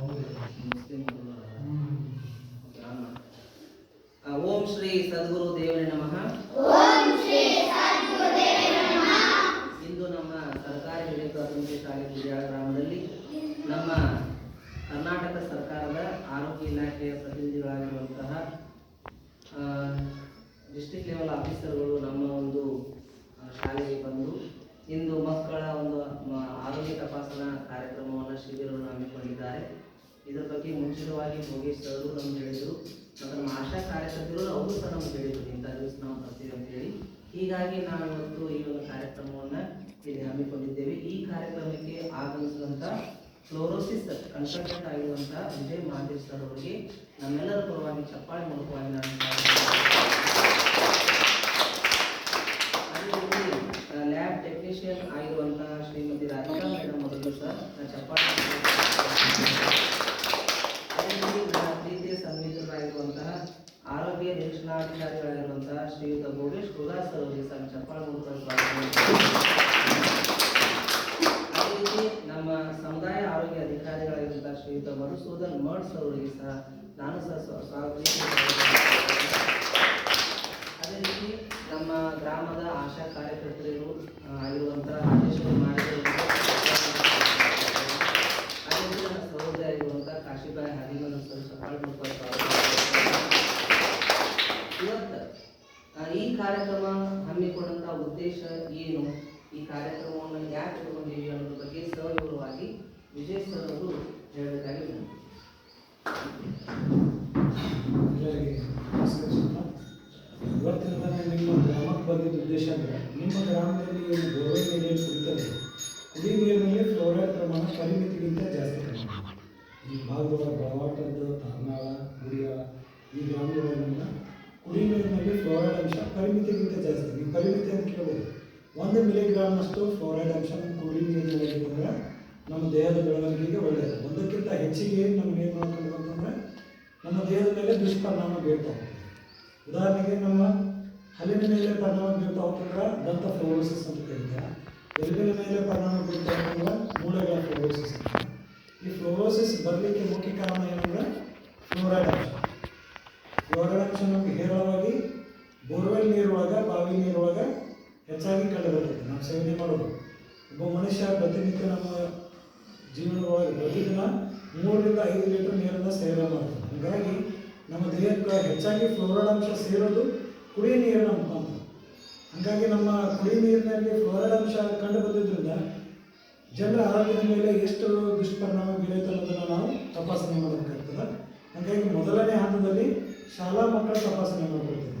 ಓಂ ಶ್ರೀ ಸದ್ಗುರು ದೇವರೇ ನಮಃ. ಇಂದು ನಮ್ಮ ಸರ್ಕಾರಿ ಹಿರಿಯ ಪ್ರಾಥಮಿಕ ಶಾಲೆ ಗುಡಿಯಾಳ ಗ್ರಾಮದಲ್ಲಿ ನಮ್ಮ ಕರ್ನಾಟಕ ಸರ್ಕಾರದ ಆರೋಗ್ಯ ಇಲಾಖೆಯ ಪ್ರತಿನಿಧಿಗಳಾಗಿರುವಂತಹ ಡಿಸ್ಟ್ರಿಕ್ಟ್ ಲೆವೆಲ್ ಆಫೀಸರ್ಗಳು ನಮ್ಮ ಒಂದು ಶಾಲೆಗೆ ಬಂದು ಇಂದು ಮಕ್ಕಳ ಒಂದು ಆರೋಗ್ಯ ತಪಾಸಣಾ ಕಾರ್ಯಕ್ರಮವನ್ನು ಶಿಬಿರವನ್ನು ಹಮ್ಮಿಕೊಂಡಿದ್ದಾರೆ. ಇದರ ಬಗ್ಗೆ ಮುಂಚಿತವಾಗಿ ಯೋಗೇಶ್ ಸರ್ ನಮ್ಗೆ ಹೇಳಿದರು ಮತ್ತು ನಮ್ಮ ಆಶಾ ಕಾರ್ಯಕರ್ತರು ಅವರು ಸಹ ನಮ್ಗೆ ಹೇಳಿದರು ಇಂಥ ದಿವಸ ನಾವು ಬರ್ತೀವಿ ಅಂತೇಳಿ. ಹೀಗಾಗಿ ನಾವು ಇವತ್ತು ಈ ಒಂದು ಕಾರ್ಯಕ್ರಮವನ್ನು ಇಲ್ಲಿ ಹಮ್ಮಿಕೊಂಡಿದ್ದೇವೆ. ಈ ಕಾರ್ಯಕ್ರಮಕ್ಕೆ ಆಗಮಿಸಿದಂಥ ಫ್ಲೋರೋಸಿಸ್ ಕನ್ಸಲ್ಟೆಂಟ್ ಆಗಿರುವಂಥ ವಿಜಯ್ ಮಹಾದೇವ್ ಸರ್ ಅವರಿಗೆ ನಮ್ಮೆಲ್ಲರ ಪರವಾಗಿ ಚಪ್ಪಾಳೆ ಮೂಲಕವಾಗಿ ನಾನು ಲ್ಯಾಬ್ ಟೆಕ್ನಿಷಿಯನ್ ಆಗಿರುವಂತಹ ಶ್ರೀಮತಿ ರಾಧಿಕಾ ಮೇಡಮ್ ಅವರಿಗೂ ಸರ್ ಚಪ್ಪಾಳೆ. ನನ್ನ ಪ್ರೀತಿಯ ಸಂಗೀತರಾಗಿರುವಂತಹ ಆರೋಗ್ಯ ನಿರೀಕ್ಷಣಾಧಿಕಾರಿಗಳಾಗಿರುವಂತಹ ಶ್ರೀಯುತ ಭೋಗೇಶ್ ಕುಲಾಸ್ ಸರ್ ಅವರಿಗೆ ಸರ್ ಚಪ್ಪಾಳೆ ಮೂಲಕ ಸ್ವಾಗತ. ಅದೇ ರೀತಿ ನಮ್ಮ ಸಮುದಾಯ ಆರೋಗ್ಯ ಅಧಿಕಾರಿಗಳಾಗಿರುವಂತಹ ಶ್ರೀಯುತ ಮಧುಸೂದನ್ ಮರ್ಡ್ಸ್ ಅವರಿಗೆ ಸಹ ನಾನು ಸಹ ಸ್ವಾಗತ. ಅದೇ ರೀತಿ ನಮ್ಮ ಗ್ರಾಮದ ಆಶಾ ಕಾರ್ಯಕರ್ತರು ಆಗಿರುವಂತಹ ರಾಜೇಶ್ವರಿ ಮಾಡಿದ ಅದೇ ರೀತಿ ನನ್ನ ಸಹೋದರಿ ಆಗಿರುವಂತಹ ಕಾಶಿಬಾಯಿ ಹರಿಮನ್ ಸಫಾಳ ಇವತ್ತು ಈ ಕಾರ್ಯಕ್ರಮ ಹಮ್ಮಿಕೊಂಡಂಥ ಉದ್ದೇಶ ಏನು, ಈ ಕಾರ್ಯಕ್ರಮವನ್ನು ಯಾಕೆ ಇಟ್ಕೊಂಡಿದ್ದೀವಿ ಅನ್ನೋದ್ರ ಬಗ್ಗೆ ಸವಿವರವಾಗಿ ವಿಜಯ್ ಸರ್ ಅವರು ಹೇಳಬೇಕಾಗಿ ಇವತ್ತಿನ ನಿಮ್ಮ ಗ್ರಾಮಕ್ಕೆ ಬಂದಿದ್ದ ಉದ್ದೇಶ ಅಂದರೆ ನಿಮ್ಮ ಗ್ರಾಮದಲ್ಲಿ ಏನು ಬೋರ್ವೆಲ್ ನೀರು ಕುಡಿತಾರೆ, ಕುಡಿ ನೀರಿನಲ್ಲಿ ಫ್ಲೋರೈಡ್ ಪ್ರಮಾಣ ಪರಿಮಿತಿಗಿಂತ ಜಾಸ್ತಿ ಕಡಿಮೆ. ಈ ಭಾಗದ ಬಳವಾಟದ್ದು ತಾರ್ನಾಳ ಗುಡಿಯಾಳ ಈ ಗ್ರಾಮಗಳನ್ನ ಕುಡಿ ನೀರಿನಲ್ಲಿ ಫ್ಲೋರೈಡ್ ಅಂಶ ಪರಿಮಿತಿಗಿಂತ ಜಾಸ್ತಿ. ಈ ಪರಿಮಿತಿ ಅಂತ ಕೇಳ್ಬೋದು. 1 ಮಿಲಿಗ್ರಾಮ್ನಷ್ಟು ಫ್ಲೋರೈಡ್ ಅಂಶ ನಮ್ಮ ಕುಡಿ ನೀರಿನಲ್ಲಿದ್ದರೆ ನಮ್ಮ ದೇಹದ ಬೆಳವಣಿಗೆಗೆ ಒಳ್ಳೆಯದು. ಒಂದಕ್ಕಿಂತ ಹೆಚ್ಚಿಗೆ ನಮ್ಗೆ ಏನು ಮಾಡ್ಕೊಂಡು ಅಂತಂದರೆ ನಮ್ಮ ದೇಹದ ಮೇಲೆ ದುಷ್ಪರಿಣಾಮ ಬೀರ್ತಾವೆ. ಉದಾಹರಣೆಗೆ ನಮ್ಮ ಹಲ್ಲಿನ ಮೇಲೆ ಪರಿಣಾಮ ಬೀರ್ತಾ ಹೋಗ್ತಂದ್ರೆ ದಂತ ಫ್ಲೋರೋಸಿಸ್ ಅಂತ ಕರೀತಾರೆ. ಎಲುಬಿನ ಮೇಲೆ ಪರಿಣಾಮ ಬೀರ್ತಾ ಹೋಗ್ತಂದ್ರೆ ಮೂಳೆಗಳ ಫ್ಲೋರೋಸಿಸ್ ಅಂತ. ಈ ಫ್ಲೋರೋಸಿಸ್ ಬರಲಿಕ್ಕೆ ಮುಖ್ಯ ಕಾರಣ ಏನಂದ್ರೆ ಫ್ಲೋರೈಡ್ ಅಂಶ. ಫ್ಲೋರೈಡ್ ಅಂಶ ನಮಗೆ ಹೇರಳವಾಗಿ ಬೋರ್ವೆಲ್ ನೀರೊಳಗೆ ಬಾವಿ ನೀರೊಳಗೆ ಹೆಚ್ಚಾಗಿ ಕಂಡುಬರ್ತೈತೆ. ನಾವು ಸೇವನೆ ಮಾಡೋದು ಒಬ್ಬ ಮನುಷ್ಯ ಪ್ರತಿನಿತ್ಯ ನಮ್ಮ ಜೀವನದೊಳಗೆ ಪ್ರತಿದಿನ 3 ರಿಂದ 5 ಲೀಟರ್ ನೀರನ್ನು ಸೇವನೆ ಮಾಡ್ತಾರೆ. ಹಾಗಾಗಿ ನಮ್ಮ ದೇಹಕ್ಕೆ ಹೆಚ್ಚಾಗಿ ಫ್ಲೋರೈಡ್ ಅಂಶ ಸೇರೋದು ಕುಡಿಯ ನೀರಿನ ಮುಖಾಂತರ. ಹಾಗಾಗಿ ನಮ್ಮ ಕುಡಿಯ ನೀರಿನಲ್ಲಿ ಫ್ಲೋರೈಡ್ ಅಂಶ ಕಂಡು ಬಂದಿದ್ದರಿಂದ ಜನರ ಆರೋಗ್ಯದ ಮೇಲೆ ಎಷ್ಟು ದುಷ್ಪರಿಣಾಮ ಬೀಳುತ್ತೆ ಅನ್ನೋದನ್ನು ನಾವು ತಪಾಸಣೆ ಮಾಡಬೇಕಾಗ್ತದೆ. ಹಾಗಾಗಿ ಮೊದಲನೇ ಹಂತದಲ್ಲಿ ಶಾಲಾ ಮಕ್ಕಳ ತಪಾಸಣೆ ಮಾಡ್ಕೊಳ್ತೀವಿ.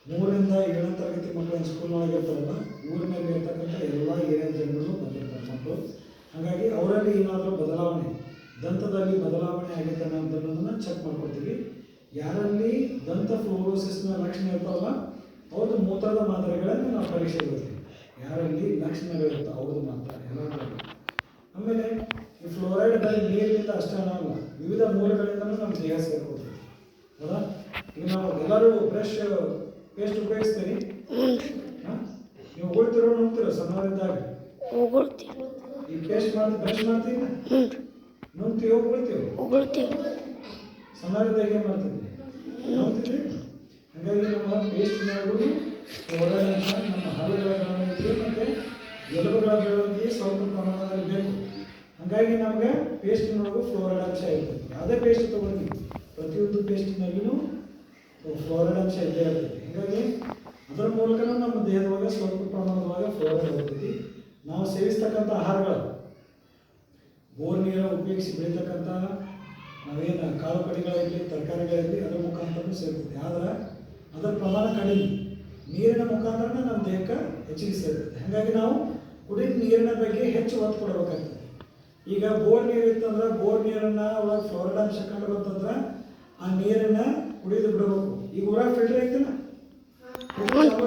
3 ರಿಂದ 7ನೇ ತರಗತಿ ಮಕ್ಕಳು ಸ್ಕೂಲ್ನೊಳಗೆ ಇರ್ತಾರಲ್ಲ, ಊರಿನಲ್ಲಿ ಇರ್ತಕ್ಕಂಥ ಎಲ್ಲ ಏರಿಯಾ ಜನರು ಬಂದಿರ್ತಾರೆ ಮಕ್ಕಳು. ಹಾಗಾಗಿ ಅವರಲ್ಲಿ ಏನಾದರೂ ಬದಲಾವಣೆ, ದಂತದಲ್ಲಿ ಬದಲಾವಣೆ ಆಗೈತೆ ಅನ್ನೋದನ್ನು ಚೆಕ್ ಮಾಡ್ಕೊಳ್ತೀವಿ. ಯಾರಲ್ಲಿ ದಂತ ಫ್ಲೋರೋಸಿಸ್ನ ಲಕ್ಷಣ ಇರ್ತಾವಲ್ಲ ಅವ್ರದ್ದು ಮೂತ್ರದ ಮಾತ್ರೆಗಳನ್ನು ನಾವು ಪರೀಕ್ಷೆ ಕೊಡ್ತೀವಿ. ಯಾರಲ್ಲಿ ಲಕ್ಷಣಗಳಿರುತ್ತೆ ಅವ್ರದ್ದು ಮಾತ್ರ ಎಲ್ಲ. ಆಮೇಲೆ ಈ ಫ್ಲೋರೈಡ್ ಬರೀ ನೀರಿನಿಂದ ಅಷ್ಟೇ ಅನ್ನೋಲ್ಲ, ವಿವಿಧ ಮೂಲಗಳಿಂದಲೂ ನಮ್ಮ ದೇಹ ಸೇರ್ಕೊಳ್ತೀವಿ. ಹೌದಾ? ಈಗ ನಾವು ಎಲ್ಲರೂ ಪೇಸ್ಟ್ ಉಪಯೋಗಿಸ್ತೀರಿ. ನೀವು ಉಗುಳ್ತಿರೋ ನುಗ್ತಿರೋ ಸಣ್ಣವರಿದ್ದಾಗ ಈ ಪೇಸ್ಟ್ ಮಾಡಿ ಬ್ರಷ್ ಮಾಡ್ತೀವಿ, ನುಗ್ತೀವೋ ಉಗುಳ್ತೀವೋ? ಸಣ್ಣವರಿದ್ದಾಗ ಏನು ಮಾಡ್ತೀವಿ? ನೋಡ್ತೀವಿ. ಹಾಗಾಗಿ ನಮ್ಮ ಪೇಸ್ಟ್ ಮಾಡೋದು ಫ್ಲೋರೈಡ್ ಅಂಶ ನಮ್ಮ ಹಲ್ಲುಗಳ ಬೆಳವಣಿಗೆ ಮತ್ತು ಎಲುಬುಗಳ ಬೆಳವಣಿಗೆ ಸ್ವಲ್ಪ ಪ್ರಮಾಣದಲ್ಲಿ ಬೇಕು. ಹಾಗಾಗಿ ನಮಗೆ ಪೇಸ್ಟಿನೊಳಗೂ ಫ್ಲೋರೈಡ್ ಅಂಶ ಇರ್ತದೆ. ಯಾವುದೇ ಪೇಸ್ಟ್ ತೊಗೊಂಡು ಪ್ರತಿಯೊಂದು ಪೇಸ್ಟಿನಲ್ಲಿಯೂ ಫ್ಲೋರೈಡ್ ಅಂಶ ಇದ್ದೇ ಇರ್ತದೆ. ಹೀಗಾಗಿ ಅದರ ಮೂಲಕನೂ ನಮ್ಮ ದೇಹದೊಳಗೆ ಸ್ವಲ್ಪ ಪ್ರಮಾಣದೊಳಗೆ ಫ್ಲೋರೈಡ್ ಹೋಗ್ತೈತಿ. ನಾವು ಸೇವಿಸ್ತಕ್ಕಂಥ ಆಹಾರಗಳು ಬೋರ್ ನೀರು ಉಪಯೋಗಿಸಿ ಬೆಳೀತಕ್ಕಂಥ ನಾವೇನು ಕಾಳು ಕಡಿಗಳಿರಲಿ ತರಕಾರಿಗಳಿರಲಿ ಅದರ ಮುಖಾಂತರ ಸೇರ್ತದೆ. ಆದರೆ ಅದರ ಪ್ರಮಾಣ ಕಡಿಮೆ, ನೀರಿನ ಮುಖಾಂತರ ನಮ್ಮ ದೇಹಕ್ಕೆ ಹೆಚ್ಚಿಗೆ ಸೇರ್ತದೆ. ಹಾಗಾಗಿ ನಾವು ಕುಡಿದ ನೀರಿನ ಬಗ್ಗೆ ಹೆಚ್ಚು ಒತ್ತು ಕೊಡಬೇಕಾಗ್ತದೆ. ಈಗ ಬೋರ್ ನೀರು ಇತ್ತಂದ್ರೆ ಬೋರ್ ನೀರನ್ನು ಒಳಗೆ ಫ್ಲೋರೈಡ್ ಅಂಶ ಕಂಡು ಬಂತಂದ್ರೆ ಆ ನೀರನ್ನು ಕುಡಿದು ಬಿಡಬೇಕು. ಈಗ ಊರಾಗ ಫಿಲ್ಟರ್ ಐತಿಲ್ಲ,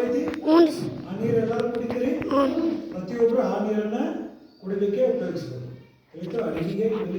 ಐತಿ, ಆ ನೀರು ಎಲ್ಲರೂ ಕುಡಿತೀರಿ. ಪ್ರತಿಯೊಬ್ಬರು ಆ ನೀರನ್ನು ಕುಡಿಲಿಕ್ಕೆ ಉಪಯೋಗಿಸ್ಬೇಕು. ಅಡುಗೆಗೆ ಕುಡಿಲಿಕ್ಕೆ